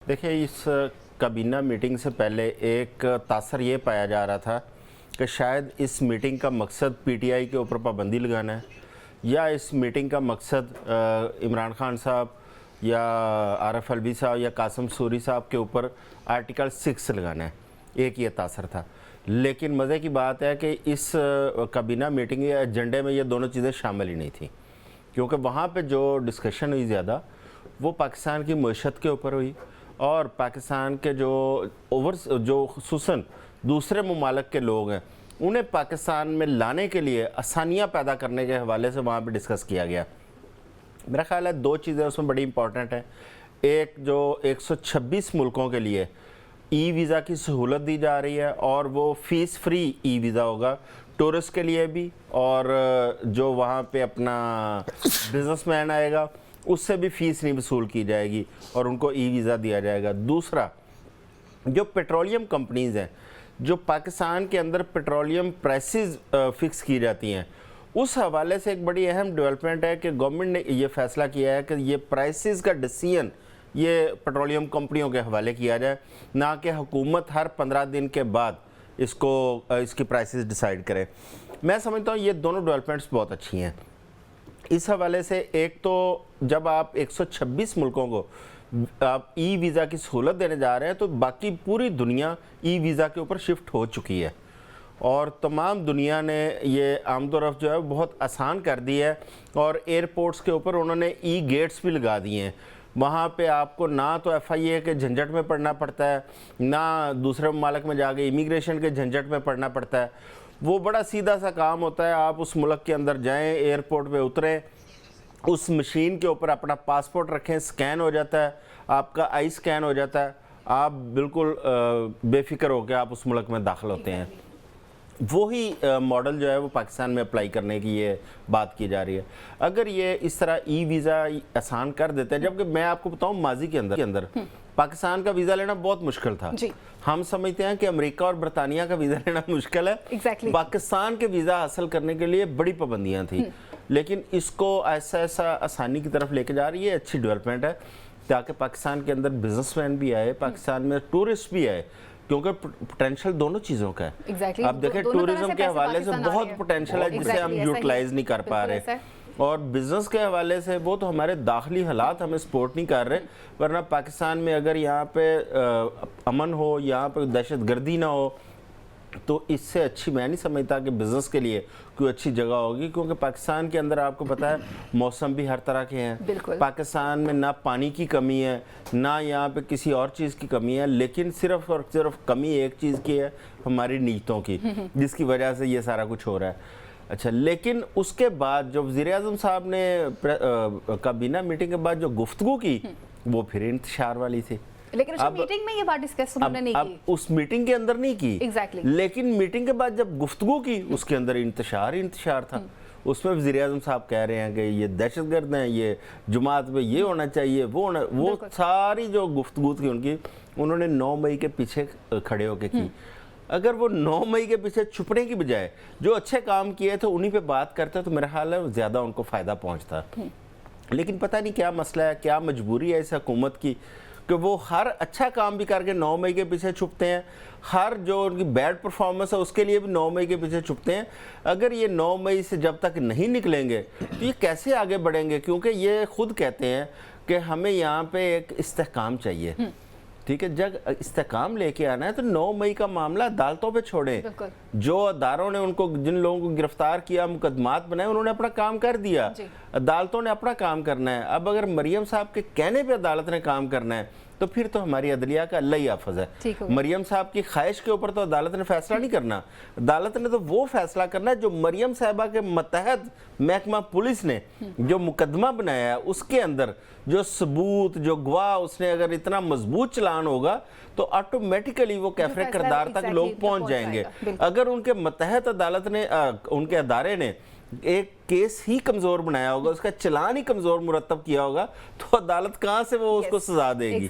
देखिए, इस काबीना मीटिंग से पहले एक तासर ये पाया जा रहा था कि शायद इस मीटिंग का मकसद पीटीआई के ऊपर पाबंदी लगाना है, या इस मीटिंग का मकसद इमरान खान साहब या आरफ अलवी साहब या कासिम सूरी साहब के ऊपर आर्टिकल 6 लगाना है। एक ये तासर था। लेकिन मज़े की बात है कि इस काबीना मीटिंग या एजेंडे में ये दोनों चीज़ें शामिल ही नहीं थी, क्योंकि वहाँ पे जो डिस्कशन हुई ज़्यादा वो पाकिस्तान की मईशत के ऊपर हुई और पाकिस्तान के जो खुसूसन दूसरे ममालिक के लोग हैं उन्हें पाकिस्तान में लाने के लिए आसानियाँ पैदा करने के हवाले से वहाँ पे डिस्कस किया गया। मेरा ख्याल है दो चीज़ें उसमें बड़ी इंपॉर्टेंट हैं। एक, जो 126 मुल्कों के लिए ई वीज़ा की सहूलत दी जा रही है और वो फ़ीस फ्री ई वीज़ा होगा टूरिस्ट के लिए भी, और जो वहाँ पे अपना बिजनेसमैन आएगा उससे भी फ़ीस नहीं वसूल की जाएगी और उनको ई वीज़ा दिया जाएगा। दूसरा, जो पेट्रोलियम कंपनीज़ हैं, जो पाकिस्तान के अंदर पेट्रोलियम प्राइसेस फ़िक्स की जाती हैं, उस हवाले से एक बड़ी अहम डेवलपमेंट है कि गवर्नमेंट ने ये फ़ैसला किया है कि ये प्राइसेस का डिसीजन ये पेट्रोलियम कंपनियों के हवाले किया जाए, ना कि हुकूमत हर 15 दिन के बाद इसकी प्राइसेस डिसाइड करे। मैं समझता हूँ ये दोनों डेवलपमेंट्स बहुत अच्छी हैं। इस हवाले से एक तो जब आप 126 मुल्कों को आप ई वीज़ा की सहूलत देने जा रहे हैं तो बाकी पूरी दुनिया ई वीज़ा के ऊपर शिफ्ट हो चुकी है और तमाम दुनिया ने ये आमदोरफ्त जो है बहुत आसान कर दी है और एयरपोर्ट्स के ऊपर उन्होंने ई गेट्स भी लगा दिए हैं। वहाँ पे आपको ना तो FIA के झंझट में पड़ना पड़ता है, ना दूसरे ममालिक में जाके इमिग्रेशन के झंझट में पड़ना पड़ता है। वो बड़ा सीधा सा काम होता है, आप उस मुल्क के अंदर जाएं, एयरपोर्ट पे उतरें, उस मशीन के ऊपर अपना पासपोर्ट रखें, स्कैन हो जाता है, आपका आई स्कैन हो जाता है, आप बिल्कुल बेफिक्र होकर आप उस मुल्क में दाखिल होते हैं। वही मॉडल जो है वो पाकिस्तान में अप्लाई करने की ये बात की जा रही है। अगर ये इस तरह ई वीज़ा आसान कर देते हैं, जबकि मैं आपको बताऊं माजी के अंदर पाकिस्तान का वीज़ा लेना बहुत मुश्किल था। हम समझते हैं कि अमेरिका और बरतानिया का वीज़ा लेना मुश्किल है, पाकिस्तान के वीज़ा हासिल करने के लिए बड़ी पाबंदियाँ थी, लेकिन इसको ऐसा आसानी की तरफ लेके जा रही है। अच्छी डेवलपमेंट है ताकि पाकिस्तान के अंदर बिजनेसमैन भी आए, पाकिस्तान में टूरिस्ट भी आए, क्योंकि पोटेंशियल दोनों चीज़ों का है। आप देखें टूरिज्म के हवाले से बहुत पोटेंशियल है जिसे हम यूटिलाइज नहीं कर पा रहे, और बिज़नेस के हवाले से वो तो हमारे दाखिली हालात हमें सपोर्ट नहीं कर रहे। वरना पाकिस्तान में अगर यहाँ पे अमन हो, यहाँ पे दहशत गर्दी ना हो, तो इससे अच्छी मैं नहीं समझता कि बिज़नेस के लिए कोई अच्छी जगह होगी, क्योंकि पाकिस्तान के अंदर आपको पता है मौसम भी हर तरह के हैं। पाकिस्तान में ना पानी की कमी है, ना यहाँ पे किसी और चीज़ की कमी है, लेकिन सिर्फ और सिर्फ कमी एक चीज़ की है, हमारी नीयतों की, जिसकी वजह से ये सारा कुछ हो रहा है। अच्छा, लेकिन उसके बाद जो वज़ीर-ए-आज़म साहब ने काबीना मीटिंग के बाद जो गुफ्तगू की वो फिर इंतशार वाली थी। लेकिन उस मीटिंग में ये बात डिस्कस उन्होंने नहीं की। उस मीटिंग के अंदर नहीं की Exactly. लेकिन मीटिंग के बाद जब गुफ्तगू की उसके अंदर इंतशार था। उसमें वज़ीर-ए-आज़म साहब कह रहे हैं कि ये दहशतगर्द हैं, ये जुमात में ये होना चाहिए, वो सारी जो गुफ्तगू थी उनकी, उन्होंने 9 मई के पीछे खड़े होकर की। अगर वो 9 मई के पीछे छुपने की बजाय जो अच्छे काम किए थे उन्हीं पे बात करते तो मेरा ख्याल है ज़्यादा उनको फ़ायदा पहुंचता। लेकिन पता नहीं क्या मसला है, क्या मजबूरी है इस हुकूमत की कि वो हर अच्छा काम भी करके 9 मई के पीछे छुपते हैं, हर जो उनकी बैड परफॉर्मेंस है उसके लिए भी 9 मई के पीछे छुपते हैं। अगर ये 9 मई से जब तक नहीं निकलेंगे तो ये कैसे आगे बढ़ेंगे, क्योंकि ये खुद कहते हैं कि हमें यहाँ पे एक इस्तेहकाम चाहिए। ठीक है, जब इस्तेहकाम लेके आना है तो 9 मई का मामला अदालतों पे छोड़ें। जो अदारों ने उनको, जिन लोगों को गिरफ्तार किया, मुकदमात बनाए, उन्होंने अपना काम कर दिया, अदालतों ने अपना काम करना है। अब अगर मरियम साहब के कहने पे अदालत ने काम करना है तो फिर तो हमारी अदलिया का अल्लाह ही हाफ़िज़ है। मरियम साहब की ख्वाहिश के ऊपर तो अदालत ने फैसला नहीं करना, अदालत ने तो वो फैसला करना है जो मरियम साहबा के मतहत महकमा पुलिस ने जो मुकदमा बनाया है उसके अंदर जो सबूत, जो गवाह, उसने अगर इतना मजबूत चलान होगा तो ऑटोमेटिकली वो कैफरे किरदार तक लोग पहुंच जाएंगे। अगर उनके मतहत अदालत ने उनके अदारे ने एक केस ही कमजोर बनाया होगा, उसका चलान ही कमजोर मुरतब किया होगा, तो अदालत कहां से वो उसको सजा देगी।